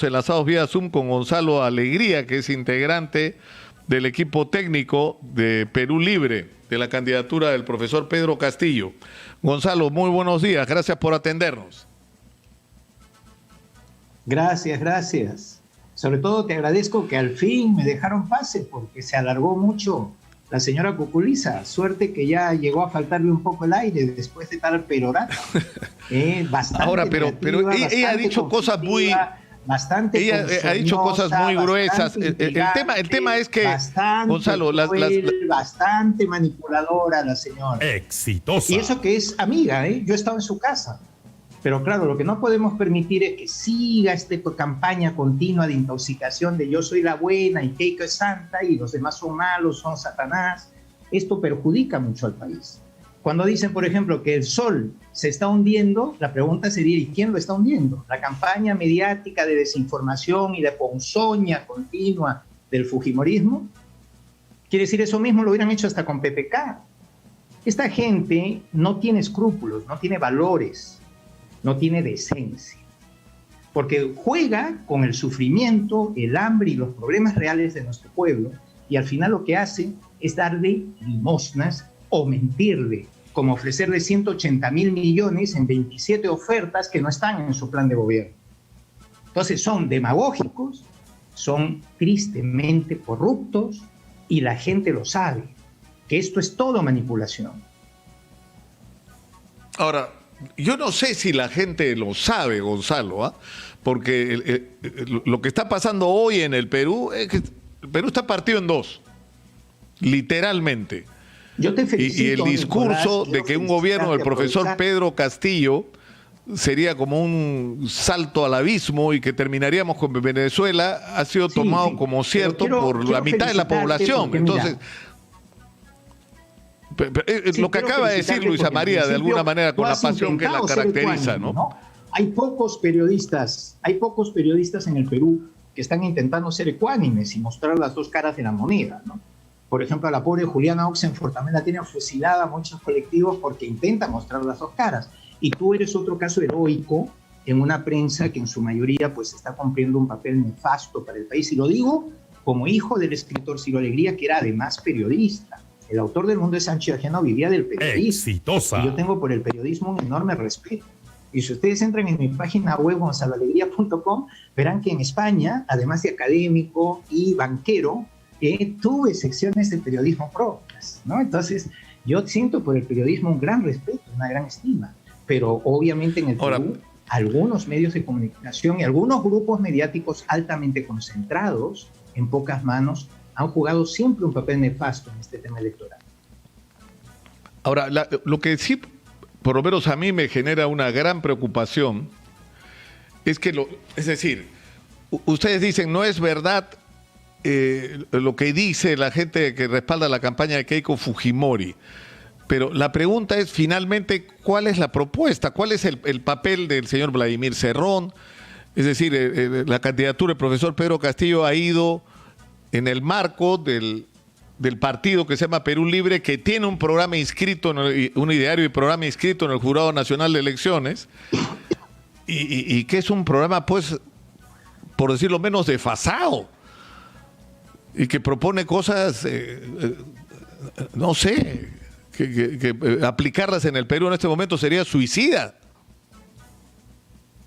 Enlazados vía Zoom con Gonzalo Alegría, que es integrante del equipo técnico de Perú Libre, de la candidatura del profesor Pedro Castillo. Gonzalo, muy buenos días, gracias por atendernos. Gracias. Sobre todo te agradezco que al fin me dejaron pase, porque se alargó mucho la señora Cuculiza. Suerte que ya llegó a faltarle un poco el aire después de tal perorata. Bastante. Ahora, pero ella ha dicho cosas muy... Ella ha dicho cosas muy gruesas. El tema es que, Gonzalo, bastante manipuladora la señora. Exitosa. Y eso que es amiga, yo he estado en su casa. Pero claro, lo que no podemos permitir es que siga esta campaña continua de intoxicación de yo soy la buena y Keiko es santa y los demás son malos, son Satanás. Esto perjudica mucho al país. Cuando dicen, por ejemplo, que el sol se está hundiendo, la pregunta sería, ¿y quién lo está hundiendo? La campaña mediática de desinformación y de ponzoña continua del fujimorismo. Quiere decir, eso mismo lo hubieran hecho hasta con PPK. Esta gente no tiene escrúpulos, no tiene valores, no tiene decencia, porque juega con el sufrimiento, el hambre y los problemas reales de nuestro pueblo, y al final lo que hace es darle limosnas o mentirle, como ofrecerle 180.000 millones en 27 ofertas que no están en su plan de gobierno. Entonces son demagógicos, son tristemente corruptos, y la gente lo sabe, que esto es todo manipulación. Ahora, yo no sé si la gente lo sabe, Gonzalo, porque lo que está pasando hoy en el Perú es que el Perú está partido en dos, literalmente. Yo te felicito, y el discurso Nicolás, de que un gobierno del profesor Pedro Castillo sería como un salto al abismo y que terminaríamos con Venezuela ha sido tomado como cierto por la mitad de la población. Entonces, lo que acaba de decir Luisa María, de alguna manera, con la pasión que la caracteriza, ¿no? Hay pocos periodistas en el Perú que están intentando ser ecuánimes y mostrar las dos caras de la moneda, ¿no? Por ejemplo, a la pobre Juliana Oxenford también la tienen fusilada muchos colectivos porque intenta mostrar las dos caras. Y tú eres otro caso heroico en una prensa que en su mayoría pues está cumpliendo un papel nefasto para el país. Y lo digo como hijo del escritor Ciro Alegría, que era además periodista. El autor del Mundo de Sánchez Ajeno vivía del periodismo. Exitosa. Y yo tengo por el periodismo un enorme respeto. Y si ustedes entran en mi página web gonzaloalegría.com, verán que en España, además de académico y banquero, tuve secciones de periodismo propias, ¿no? Entonces, yo siento por el periodismo un gran respeto, una gran estima, pero obviamente en el Perú, algunos medios de comunicación y algunos grupos mediáticos altamente concentrados en pocas manos han jugado siempre un papel nefasto en este tema electoral. Ahora, lo que sí, por lo menos a mí me genera una gran preocupación, es que, es decir, ustedes dicen, no es verdad lo que dice la gente que respalda la campaña de Keiko Fujimori, pero la pregunta es finalmente, ¿cuál es la propuesta? ¿Cuál es el papel del señor Vladimir Cerrón? Es decir, la candidatura del profesor Pedro Castillo ha ido en el marco del partido que se llama Perú Libre, que tiene un programa inscrito, un ideario y programa inscrito en el Jurado Nacional de Elecciones, y que es un programa, pues, por decirlo menos, desfasado, y que propone cosas, no sé, que aplicarlas en el Perú en este momento sería suicida.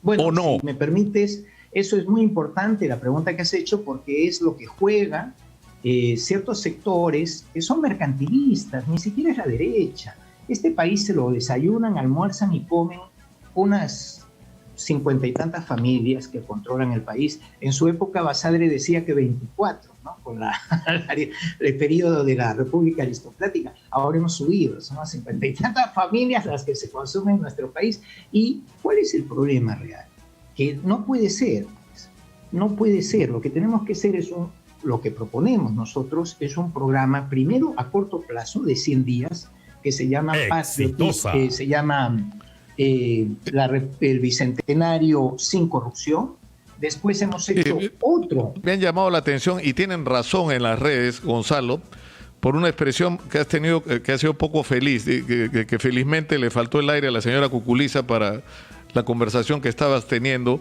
Bueno, ¿o no? Si me permites, eso es muy importante, la pregunta que has hecho, porque es lo que juega ciertos sectores que son mercantilistas, ni siquiera es la derecha. Este país se lo desayunan, almuerzan y comen unas 50 y tantas familias que controlan el país. En su época Basadre decía que 24, ¿no? Con el periodo de la República Aristocrática. Ahora hemos subido, son las 50 y tantas familias las que se consumen en nuestro país. ¿Y cuál es el problema real? Que no puede ser, no puede ser. Lo que tenemos que hacer lo que proponemos nosotros es un programa, primero a corto plazo, de 100 días, que se llama Exitosa. que se llama el Bicentenario sin corrupción. Después hemos hecho otro. Me han llamado la atención, y tienen razón en las redes, Gonzalo, por una expresión que has tenido, que ha sido poco feliz, que felizmente le faltó el aire a la señora Cuculiza para la conversación que estabas teniendo.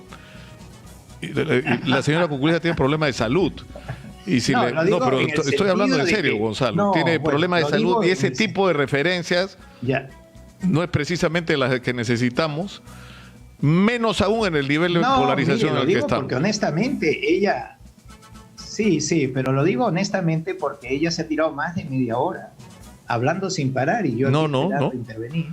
y la señora Cucurella tiene problemas de salud. Y si No, lo digo pero en el estoy hablando en sentido de serio, que- Gonzalo. no, Tiene bueno, problemas de lo salud digo y en ese el- tipo de referencias Ya. no es precisamente las que necesitamos, menos aún en el nivel de polarización mire, en lo el que digo estamos. porque honestamente ella, sí, pero lo digo honestamente porque ella se ha tirado más de media hora hablando sin parar y yo No, aquí no, esperando no. intervenir.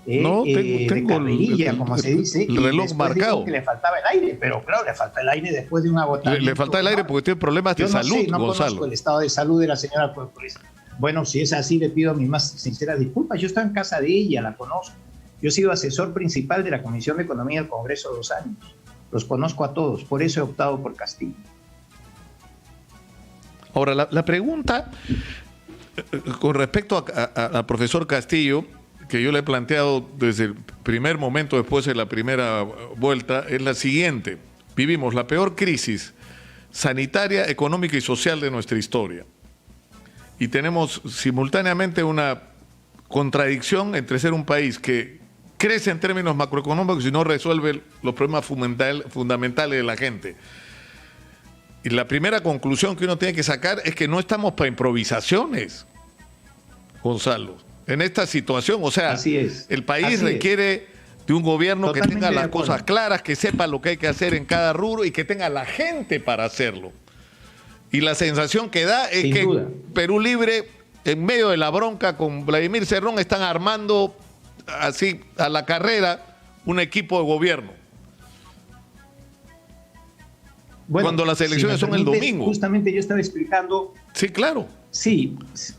No, tengo de carrerilla, como se dice, el y reloj después marcado. dijo que le faltaba el aire, pero claro, le falta el aire después de un agotamiento. Le falta el aire porque tiene problemas de Yo no salud, sé, no Gonzalo. conozco el estado de salud de la señora Cucurella. Bueno, si es así, le pido mis más sinceras disculpas. Yo estaba en casa de ella, la conozco. Yo he sido asesor principal de la Comisión de Economía del Congreso 2 años. Los conozco a todos, por eso he optado por Castillo. Ahora, la pregunta con respecto a profesor Castillo, que yo le he planteado desde el primer momento después de la primera vuelta, es la siguiente. Vivimos la peor crisis sanitaria, económica y social de nuestra historia. Y tenemos simultáneamente una contradicción entre ser un país que crece en términos macroeconómicos y no resuelve los problemas fundamentales de la gente. Y la primera conclusión que uno tiene que sacar es que no estamos para improvisaciones, Gonzalo, en esta situación. O sea, Así es, el país así requiere de un gobierno que Totalmente tenga de las acuerdo. cosas claras, que sepa lo que hay que hacer en cada rubro y que tenga la gente para hacerlo. Y la sensación que da es Sin que duda. Perú Libre, en medio de la bronca con Vladimir Cerrón, están armando así a la carrera un equipo de gobierno. Bueno, Cuando las elecciones si me son el permites, domingo. Justamente yo estaba explicando. Sí, claro. Sí,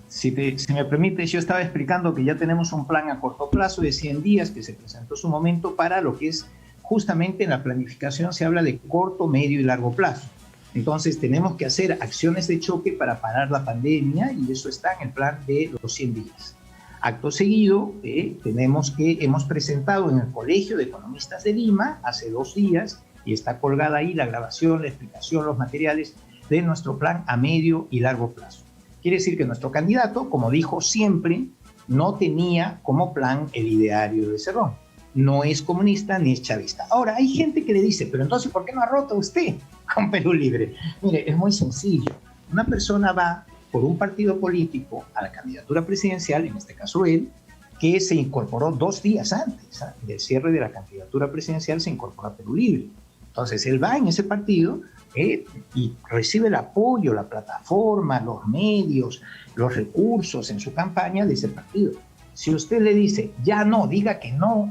si me permites, yo estaba explicando que ya tenemos un plan a corto plazo de 100 días que se presentó en su momento para lo que es justamente en la planificación se habla de corto, medio y largo plazo. Entonces tenemos que hacer acciones de choque para parar la pandemia y eso está en el plan de los 100 días. Acto seguido, hemos presentado en el Colegio de Economistas de Lima hace 2 días y está colgada ahí la grabación, la explicación, los materiales de nuestro plan a medio y largo plazo. Quiere decir que nuestro candidato, como dijo siempre, no tenía como plan el ideario de Cerrón. No es comunista ni es chavista. Ahora, hay gente que le dice, pero entonces, ¿por qué no ha roto usted con Perú Libre? Mire, es muy sencillo. Una persona va por un partido político a la candidatura presidencial, en este caso él, que se incorporó 2 días antes del cierre de la candidatura presidencial, se incorpora a Perú Libre. Entonces, él va en ese partido y recibe el apoyo, la plataforma, los medios, los recursos en su campaña de ese partido. Si usted le dice, ya no, diga que no,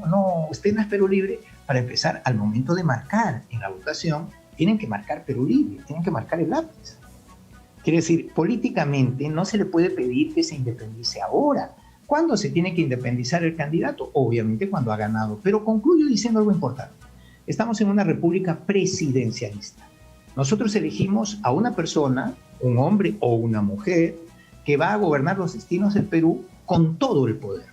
usted no es Perú Libre, para empezar, al momento de marcar en la votación, tienen que marcar Perú Libre, tienen que marcar el lápiz. Quiere decir, políticamente no se le puede pedir que se independice ahora. ¿Cuándo se tiene que independizar el candidato? Obviamente cuando ha ganado. Pero concluyo diciendo algo importante. Estamos en una república presidencialista. Nosotros elegimos a una persona, un hombre o una mujer, que va a gobernar los destinos del Perú con todo el poder.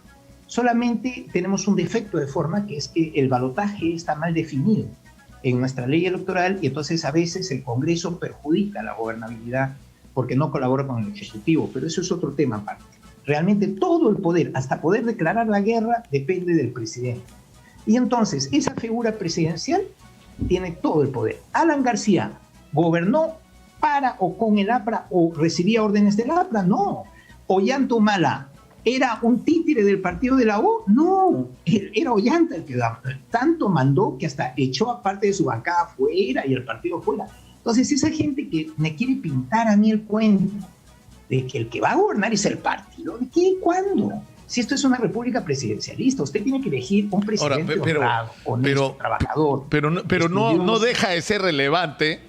Solamente tenemos un defecto de forma, que es que el balotaje está mal definido en nuestra ley electoral y entonces a veces el Congreso perjudica la gobernabilidad porque no colabora con el Ejecutivo, pero eso es otro tema aparte. Realmente todo el poder, hasta poder declarar la guerra, depende del presidente. Y entonces esa figura presidencial tiene todo el poder. Alan García gobernó para o con el APRA o recibía órdenes del APRA, no. Ollanta Humala era un títere del partido de la U, no. Era Ollanta el que tanto mandó que hasta echó a parte de su bancada fuera y el partido fuera. Entonces esa gente que me quiere pintar a mí el cuento de que el que va a gobernar es el partido, ¿de qué y cuándo? Si esto es una república presidencialista, usted tiene que elegir un presidente honrado, honesto, trabajador. Pero no deja de ser relevante.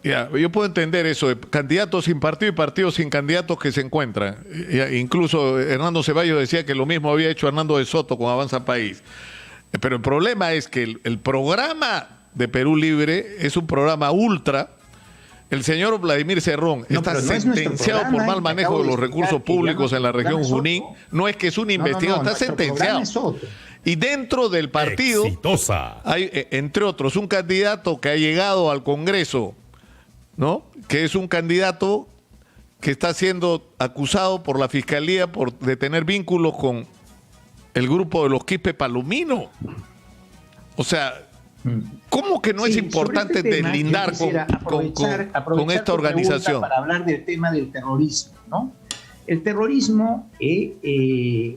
Ya, yo puedo entender eso, de candidatos sin partido y partidos sin candidatos que se encuentran. Ya, incluso Hernando Ceballos decía que lo mismo había hecho Hernando de Soto con Avanza País. Pero el problema es que el programa de Perú Libre es un programa ultra. El señor Vladimir Cerrón está sentenciado por mal manejo de los recursos públicos en la región Junín. No es que es un investigado, está sentenciado. Y dentro del partido hay, entre otros, un candidato que ha llegado al Congreso, ¿no? Que es un candidato que está siendo acusado por la Fiscalía de tener vínculos con el grupo de los Quispe Palomino. O sea, ¿Cómo que no es importante deslindar con esta organización? Para hablar del tema del terrorismo, ¿no? El terrorismo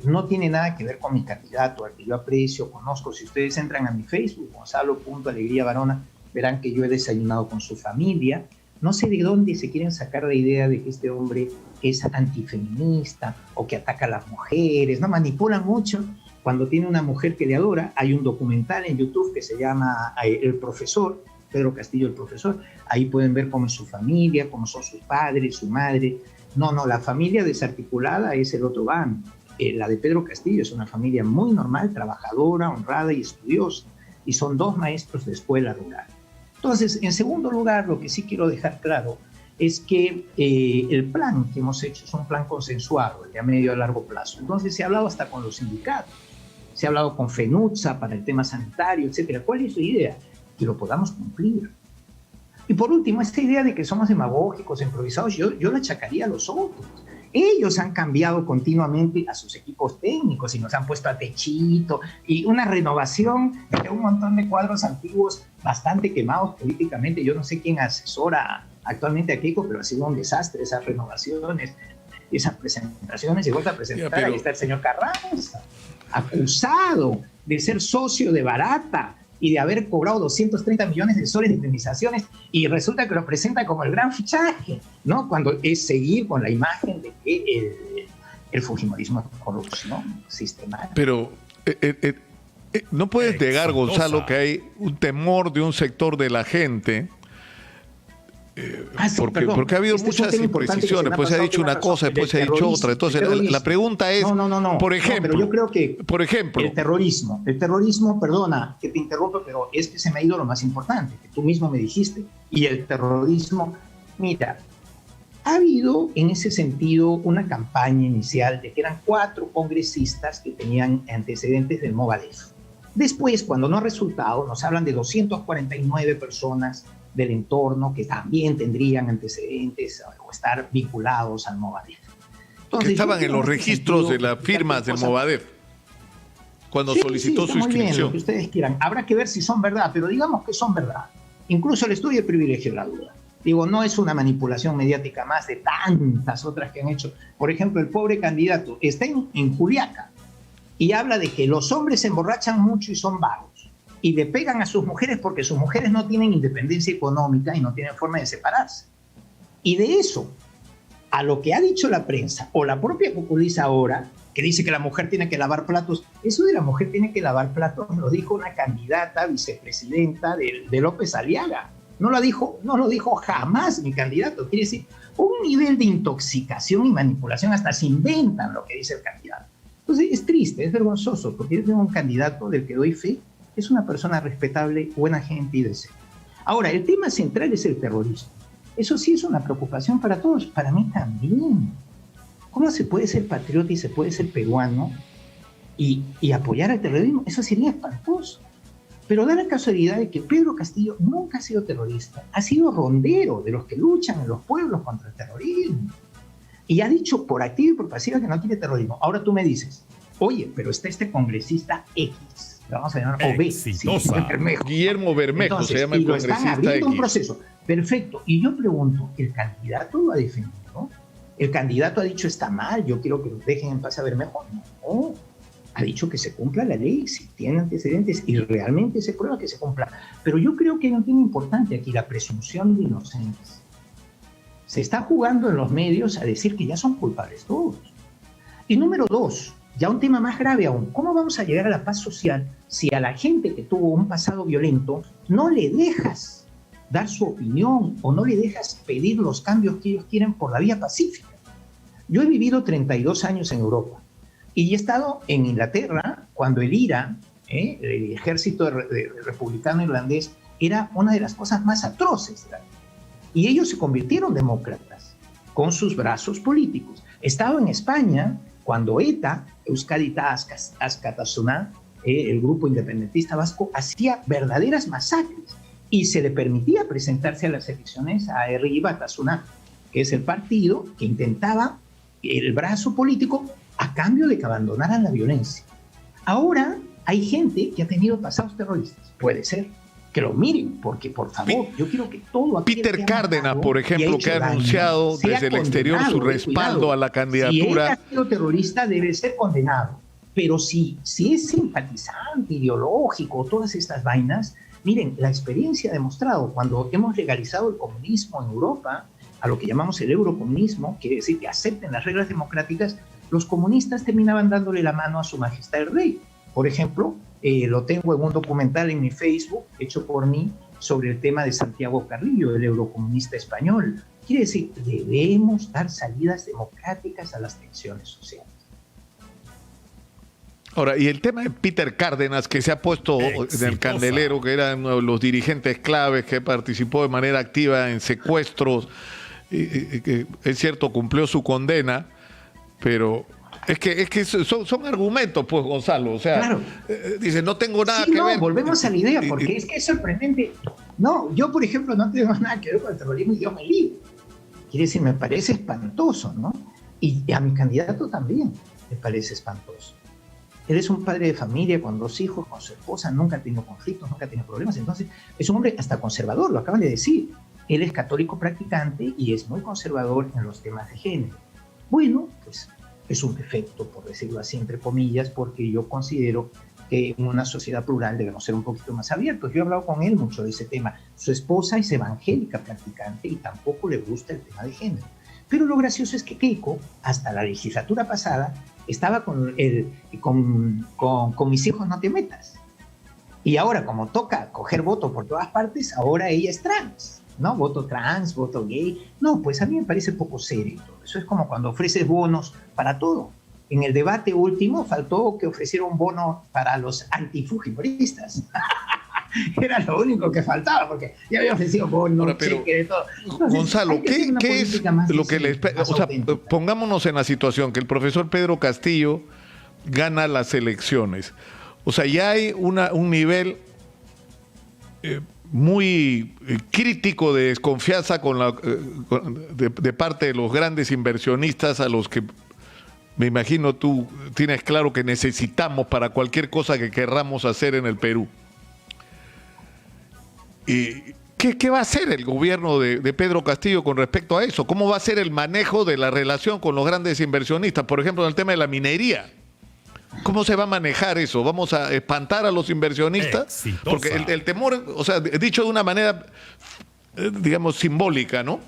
no tiene nada que ver con mi candidato, al que yo aprecio, conozco. Si ustedes entran a mi Facebook, Gonzalo.Alegría Varona, verán que yo he desayunado con su familia. No sé de dónde se quieren sacar la idea de que este hombre es antifeminista o que ataca a las mujeres, ¿no? Manipulan mucho. Cuando tiene una mujer que le adora, hay un documental en YouTube que se llama El Profesor, Pedro Castillo el Profesor. Ahí pueden ver cómo es su familia, cómo son sus padres, su madre. No, la familia desarticulada es el otro bando. La de Pedro Castillo es una familia muy normal, trabajadora, honrada y estudiosa. Y son 2 maestros de escuela rural. Entonces, en segundo lugar, lo que sí quiero dejar claro es que el plan que hemos hecho es un plan consensuado, el de a medio y a largo plazo. Entonces, se ha hablado hasta con los sindicatos, se ha hablado con FENUTSA para el tema sanitario, etcétera. ¿Cuál es su idea? Que lo podamos cumplir. Y por último, esta idea de que somos demagógicos, improvisados, yo la achacaría a los otros. Ellos han cambiado continuamente a sus equipos técnicos y nos han puesto a techito y una renovación de un montón de cuadros antiguos bastante quemados políticamente. Yo no sé quién asesora actualmente a Keiko, pero ha sido un desastre esas renovaciones, esas presentaciones. Llegó a presentar, ahí está el señor Carranza, acusado de ser socio de Barata y de haber cobrado 230 millones de soles de indemnizaciones, y resulta que lo presenta como el gran fichaje, ¿no? Cuando es seguir con la imagen de que el fujimorismo es corrupción sistemática. Pero no puedes negar, Gonzalo, que hay un temor de un sector de la gente, porque ha habido muchas imprecisiones, después se ha dicho una cosa, después se ha dicho otra. Entonces la pregunta es, por ejemplo, pero yo creo que por ejemplo, el terrorismo, perdona que te interrumpa, pero es que se me ha ido lo más importante, que tú mismo me dijiste, y el terrorismo, mira, ha habido en ese sentido una campaña inicial de que eran 4 congresistas que tenían antecedentes del Movadef. Después, cuando no ha resultado, nos hablan de 249 personas del entorno que también tendrían antecedentes o estar vinculados al Movadef. Entonces, que estaban en los registros de las firmas del Movadef cuando solicitó su inscripción. Bien, lo que ustedes quieran. Habrá que ver si son verdad, pero digamos que son verdad. Incluso el estudio de privilegio la duda. Digo, no es una manipulación mediática más de tantas otras que han hecho. Por ejemplo, el pobre candidato está en Juliaca y habla de que los hombres se emborrachan mucho y son vagos y le pegan a sus mujeres porque sus mujeres no tienen independencia económica y no tienen forma de separarse. Y de eso, a lo que ha dicho la prensa o la propia Cuculiza ahora, que dice que la mujer tiene que lavar platos, eso de la mujer tiene que lavar platos lo dijo una candidata vicepresidenta de López Aliaga. No lo dijo jamás mi candidato. Quiere decir, un nivel de intoxicación y manipulación, hasta se inventan lo que dice el candidato. Entonces es triste, es vergonzoso, porque yo tengo un candidato del que doy fe, es una persona respetable, buena gente y decente. Ahora, el tema central es el terrorismo. Eso sí es una preocupación para todos, para mí también. ¿Cómo se puede ser patriota y se puede ser peruano y apoyar al terrorismo? Eso sería espantoso. Pero da la casualidad de que Pedro Castillo nunca ha sido terrorista, ha sido rondero de los que luchan en los pueblos contra el terrorismo. Y ha dicho por activa y por pasiva que no quiere terrorismo. Ahora tú me dices, oye, pero está este congresista X, le vamos a llamar OB, sí, Guillermo Bermejo. Entonces, se llama el congresista están abriendo X. Un proceso. Perfecto. Y yo pregunto, ¿el candidato lo ha defendido? ¿El candidato ha dicho está mal, yo quiero que los dejen en paz a Bermejo? No. Ha dicho que se cumpla la ley, si tiene antecedentes y realmente se prueba que se cumpla. Pero yo creo que hay un tema importante aquí, la presunción de inocencia. Se está jugando en los medios a decir que ya son culpables todos. Y número 2, ya un tema más grave aún, ¿cómo vamos a llegar a la paz social si a la gente que tuvo un pasado violento no le dejas dar su opinión o no le dejas pedir los cambios que ellos quieren por la vía pacífica? Yo he vivido 32 años en Europa y he estado en Inglaterra cuando el IRA, el ejército republicano irlandés, era una de las cosas más atroces. Y ellos se convirtieron demócratas con sus brazos políticos. He estado en España cuando ETA, Euskadi Askatasuna, el grupo independentista vasco, hacía verdaderas masacres y se le permitía presentarse a las elecciones a Herri Batasuna, que es el partido que intentaba el brazo político a cambio de que abandonaran la violencia. Ahora hay gente que ha tenido pasados terroristas, puede ser, que lo miren, porque por favor, yo quiero que todo aquel Peter que ha Cárdenas, matado por y ejemplo, que ha hecho daño anunciado sea desde el exterior su condenado, respaldo cuidado. a la Si él candidatura. ha sido terrorista, debe ser condenado. Pero si es simpatizante, ideológico, todas estas vainas, miren, la experiencia ha demostrado, cuando hemos legalizado el comunismo en Europa, a lo que llamamos el eurocomunismo, quiere decir que acepten las reglas democráticas, los comunistas terminaban dándole la mano a su majestad el rey. Por ejemplo, lo tengo en un documental en mi Facebook, hecho por mí, sobre el tema de Santiago Carrillo, el eurocomunista español. Quiere decir, debemos dar salidas democráticas a las tensiones sociales. Ahora, y el tema de Peter Cárdenas, que se ha puesto en el candelero, que era uno de los dirigentes claves, que participó de manera activa en secuestros, que es cierto, cumplió su condena, pero es que son argumentos, pues, Gonzalo. O sea, claro. Dice, no tengo nada que ver. Volvemos a la idea, porque es que es sorprendente. No, yo, por ejemplo, no tengo nada que ver con el terrorismo y Dios me libre. Quiere decir, me parece espantoso, ¿no? Y a mi candidato también me parece espantoso. Él es un padre de familia con 2 hijos, con su esposa, nunca ha tenido conflictos, nunca ha tenido problemas. Entonces, es un hombre hasta conservador, lo acaban de decir. Él es católico practicante y es muy conservador en los temas de género. Bueno, pues es un defecto, por decirlo así, entre comillas, porque yo considero que en una sociedad plural debemos ser un poquito más abiertos. Yo he hablado con él mucho de ese tema. Su esposa es evangélica practicante y tampoco le gusta el tema de género. Pero lo gracioso es que Keiko, hasta la legislatura pasada, estaba con mis hijos no te metas. Y ahora, como toca coger voto por todas partes, ahora ella es trans, ¿no? Voto trans, voto gay. No, pues a mí me parece poco serio todo. Eso es como cuando ofreces bonos para todo. En el debate último faltó que ofreciera un bono para los antifujimoristas. Era lo único que faltaba, porque ya había ofrecido bonos, cheque de todo. Entonces, Gonzalo, ¿qué es lo que le espera? O sea, pongámonos en la situación que el profesor Pedro Castillo gana las elecciones. O sea, ya hay un nivel muy crítico de desconfianza de parte de los grandes inversionistas, a los que me imagino tú tienes claro que necesitamos para cualquier cosa que querramos hacer en el Perú. ¿Y qué va a hacer el gobierno de Pedro Castillo con respecto a eso? ¿Cómo va a ser el manejo de la relación con los grandes inversionistas? Por ejemplo, en el tema de la minería. ¿Cómo se va a manejar eso? ¿Vamos a espantar a los inversionistas? Exitosa. Porque el temor, o sea, dicho de una manera, digamos, simbólica, ¿no?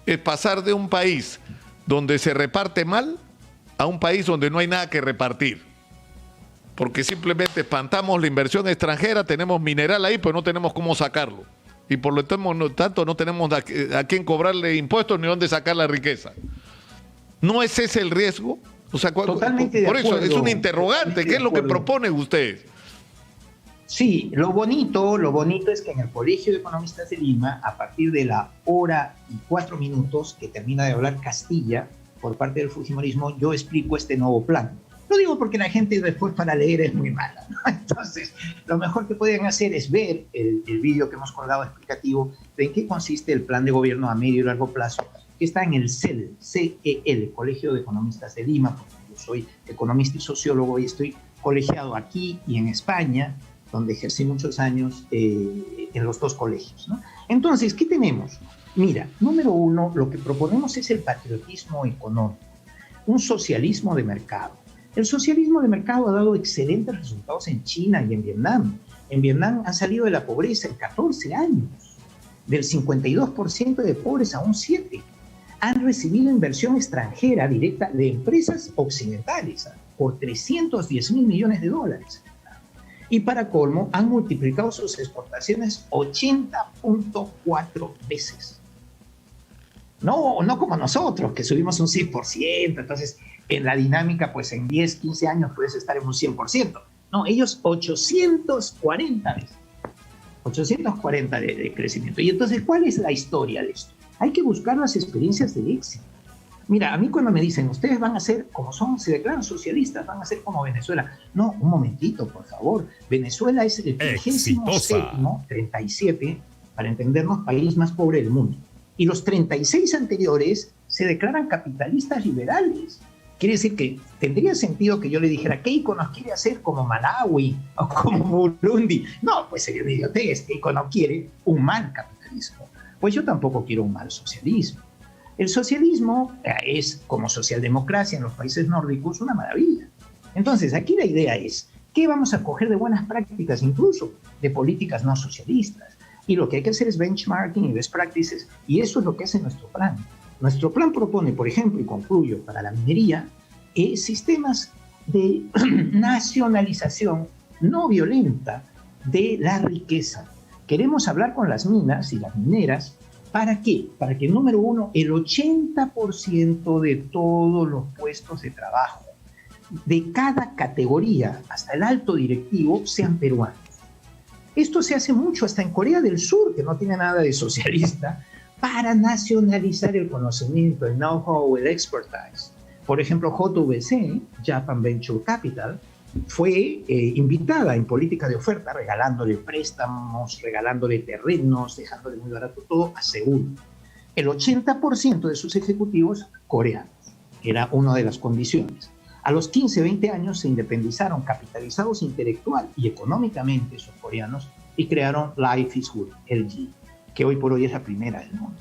Es pasar de un país donde se reparte mal a un país donde no hay nada que repartir. Porque simplemente espantamos la inversión extranjera, tenemos mineral ahí, pero no tenemos cómo sacarlo. Y por lo tanto no tenemos a quién cobrarle impuestos ni dónde sacar la riqueza. ¿No es ese el riesgo? O sea, totalmente por de eso acuerdo, es un interrogante. ¿Qué es lo que proponen ustedes? Sí, lo bonito es que en el Colegio de Economistas de Lima, a partir de la 1:04 que termina de hablar Castilla por parte del fujimorismo, yo explico este nuevo plan. Lo digo porque la gente después para leer es muy mala, ¿no? Entonces, lo mejor que pueden hacer es ver el vídeo que hemos colgado explicativo de en qué consiste el plan de gobierno a medio y largo plazo, que está en el CEL, C-E-L, Colegio de Economistas de Lima, porque yo soy economista y sociólogo y estoy colegiado aquí y en España, donde ejercí muchos años en los 2 colegios, ¿no? Entonces, ¿qué tenemos? Mira, número 1, lo que proponemos es el patriotismo económico, un socialismo de mercado. El socialismo de mercado ha dado excelentes resultados en China y en Vietnam. En Vietnam han salido de la pobreza en 14 años, del 52% de pobres a un 7%. Han recibido inversión extranjera directa de empresas occidentales por $310 mil millones. Y para colmo, han multiplicado sus exportaciones 80.4 veces. No como nosotros, que subimos un 6%, entonces en la dinámica, pues en 10, 15 años puedes estar en un 100%. No, ellos 840 veces. 840 de crecimiento. Y entonces, ¿cuál es la historia de esto? Hay que buscar las experiencias de éxito. Mira, a mí cuando me dicen, ustedes van a ser, como son, se declaran socialistas, van a ser como Venezuela. No, un momentito, por favor. Venezuela es el 37º, 37, para entendernos, país más pobre del mundo. Y los 36 anteriores se declaran capitalistas liberales. Quiere decir que tendría sentido que yo le dijera, Keiko nos quiere hacer como Malawi o como Burundi. No, pues sería una idiotez. Keiko no quiere un mal capitalismo. Pues yo tampoco quiero un mal socialismo. El socialismo es, como socialdemocracia en los países nórdicos, una maravilla. Entonces, aquí la idea es, ¿qué vamos a coger de buenas prácticas, incluso de políticas no socialistas? Y lo que hay que hacer es benchmarking y best practices, y eso es lo que hace nuestro plan. Nuestro plan propone, por ejemplo, y concluyo, para la minería, sistemas de nacionalización no violenta de la riqueza. Queremos hablar con las minas y las mineras. ¿Para qué? Para que, número uno, el 80% de todos los puestos de trabajo, de cada categoría hasta el alto directivo, sean peruanos. Esto se hace mucho hasta en Corea del Sur, que no tiene nada de socialista, para nacionalizar el conocimiento, el know-how, el expertise. Por ejemplo, JVC, Japan Venture Capital, fue invitada en política de oferta, regalándole préstamos, regalándole terrenos, dejándole muy barato todo a Seúl. El 80% de sus ejecutivos coreanos, era una de las condiciones. A los 15, 20 años se independizaron, capitalizados intelectual y económicamente esos coreanos, y crearon Life is Good, LG, que hoy por hoy es la primera del mundo.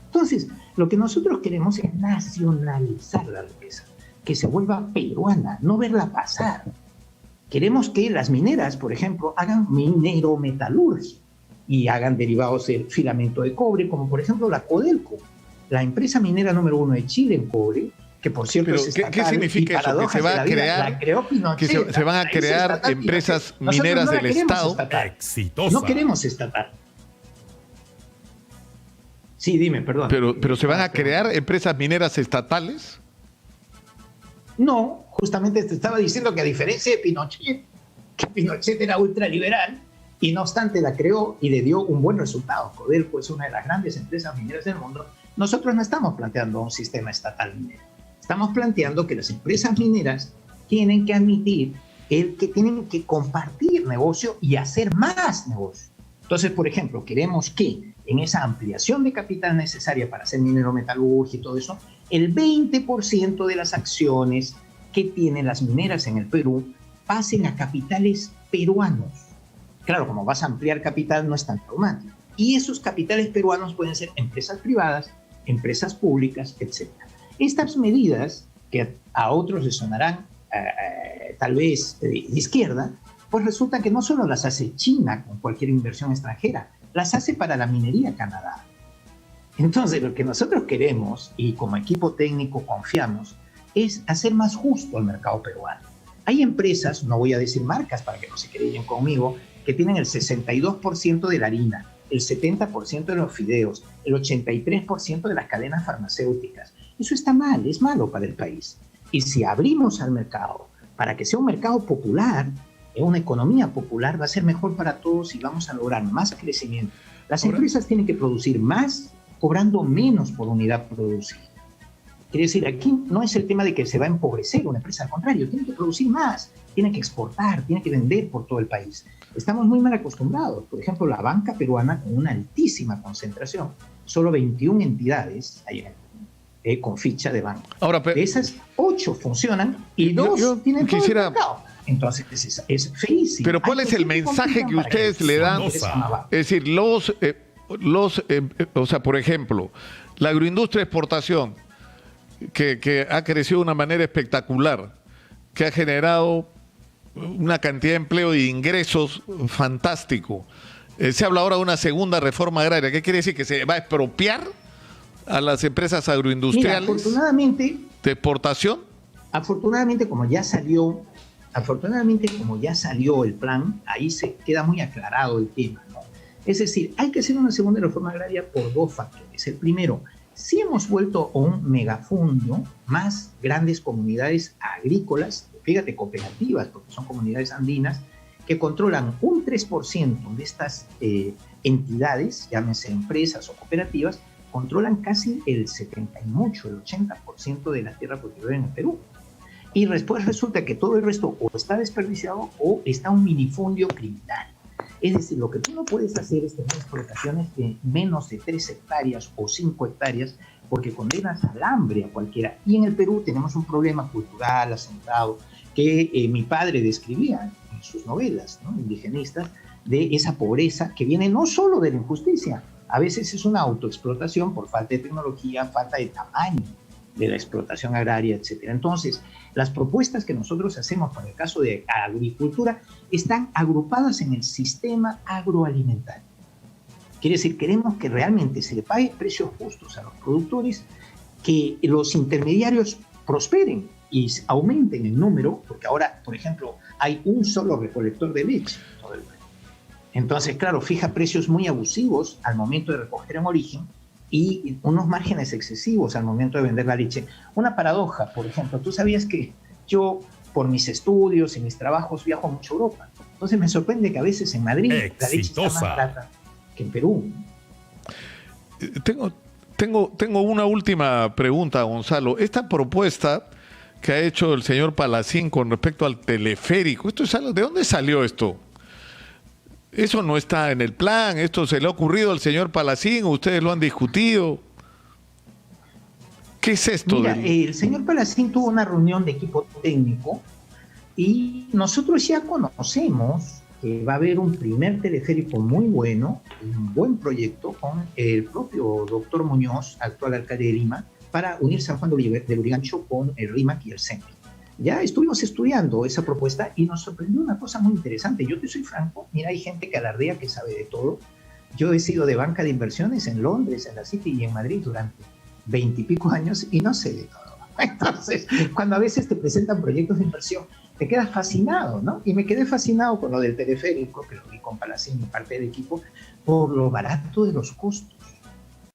Entonces, lo que nosotros queremos es nacionalizar la riqueza, que se vuelva peruana, no verla pasar. Queremos que las mineras, por ejemplo, hagan minerometalurgia y hagan derivados del filamento de cobre, como por ejemplo la Codelco, la empresa minera número 1 de Chile en cobre, que por cierto es estatal. ¿Qué significa eso? ¿Que se va a crear, que se van a crear empresas mineras del Estado? Exitosas. No queremos estatal. Sí, dime, perdón. ¿Pero se van a crear empresas mineras estatales? No, justamente te estaba diciendo que a diferencia de Pinochet, que Pinochet era ultraliberal y no obstante la creó y le dio un buen resultado. Codelco es una de las grandes empresas mineras del mundo. Nosotros no estamos planteando un sistema estatal minero. Estamos planteando que las empresas mineras tienen que admitir que tienen que compartir negocio y hacer más negocio. Entonces, por ejemplo, queremos que en esa ampliación de capital necesaria para hacer minerometalurgia y todo eso, el 20% de las acciones que tienen las mineras en el Perú pasen a capitales peruanos. Claro, como vas a ampliar capital no es tan traumático. Y esos capitales peruanos pueden ser empresas privadas, empresas públicas, etc. Estas medidas, que a otros les sonarán tal vez de izquierda, pues resulta que no solo las hace China con cualquier inversión extranjera, las hace para la minería Canadá. Entonces, lo que nosotros queremos, y como equipo técnico confiamos, es hacer más justo el mercado peruano. Hay empresas, no voy a decir marcas para que no se queden conmigo, que tienen el 62% de la harina, el 70% de los fideos, el 83% de las cadenas farmacéuticas. Eso está mal, es malo para el país. Y si abrimos al mercado para que sea un mercado popular, una economía popular, va a ser mejor para todos y vamos a lograr más crecimiento. Las empresas tienen que producir más, cobrando menos por unidad producida. Quiere decir, aquí no es el tema de que se va a empobrecer una empresa, al contrario, tiene que producir más, tiene que exportar, tiene que vender por todo el país. Estamos muy mal acostumbrados. Por ejemplo, la banca peruana, con una altísima concentración, solo 21 entidades hay con ficha de banco. Ahora, de esas, 8 funcionan y 2 tienen todo el mercado. Entonces es feísimo. Pero ¿cuál es el mensaje que ustedes le dan? Es decir, o sea, por ejemplo, la agroindustria de exportación, que ha crecido de una manera espectacular, que ha generado una cantidad de empleo y de ingresos fantástico. Se habla ahora de una segunda reforma agraria. ¿Qué quiere decir? ¿Que se va a expropiar a las empresas agroindustriales? Mira, afortunadamente, de exportación. Afortunadamente, como ya salió el plan, ahí se queda muy aclarado el tema, ¿no? Es decir, hay que hacer una segunda reforma agraria por 2 factores. El primero, si hemos vuelto a un megafundio, más grandes comunidades agrícolas, fíjate, cooperativas, porque son comunidades andinas, que controlan un 3% de estas entidades, llámese empresas o cooperativas, controlan casi el 70 y mucho, el 80% de la tierra cultivada en el Perú. Y después resulta que todo el resto o está desperdiciado o está un minifundio criminal. Es decir, lo que tú no puedes hacer es tener explotaciones de menos de 3 hectáreas o 5 hectáreas, porque condenas al hambre a cualquiera. Y en el Perú tenemos un problema cultural asentado que mi padre describía en sus novelas, ¿no?, indigenistas, de esa pobreza que viene no solo de la injusticia, a veces es una autoexplotación por falta de tecnología, falta de tamaño de la explotación agraria, etc. Entonces, las propuestas que nosotros hacemos para el caso de agricultura están agrupadas en el sistema agroalimentario. Quiere decir, queremos que realmente se le pague precios justos a los productores, que los intermediarios prosperen y aumenten el número, porque ahora, por ejemplo, hay un solo recolector de leche en todo el Perú. Entonces, claro, fija precios muy abusivos al momento de recoger en origen y unos márgenes excesivos al momento de vender la leche. Una paradoja, por ejemplo, tú sabías que yo, por mis estudios y mis trabajos, viajo mucho a Europa. Entonces me sorprende que a veces en Madrid la leche está más barata que en Perú. Tengo una última pregunta, Gonzalo. Esta propuesta que ha hecho el señor Palacín con respecto al teleférico, ¿de dónde salió esto? Eso no está en el plan, esto se le ha ocurrido al señor Palacín, ustedes lo han discutido. ¿Qué es esto? Mira, el señor Palacín tuvo una reunión de equipo técnico y nosotros ya conocemos que va a haber un primer teleférico muy bueno, un buen proyecto con el propio doctor Muñoz, actual alcalde de Lima, para unir San Juan de Lurigancho con el RIMAC y el CENPI. Ya estuvimos estudiando esa propuesta y nos sorprendió una cosa muy interesante. Yo te soy franco, mira, hay gente que alardea que sabe de todo. Yo he sido de banca de inversiones en Londres, en la City y en Madrid durante 20 y pico años y no sé de todo. Entonces, cuando a veces te presentan proyectos de inversión, te quedas fascinado, ¿no? Y me quedé fascinado con lo del teleférico, que lo vi con Palacín y parte del equipo, por lo barato de los costos.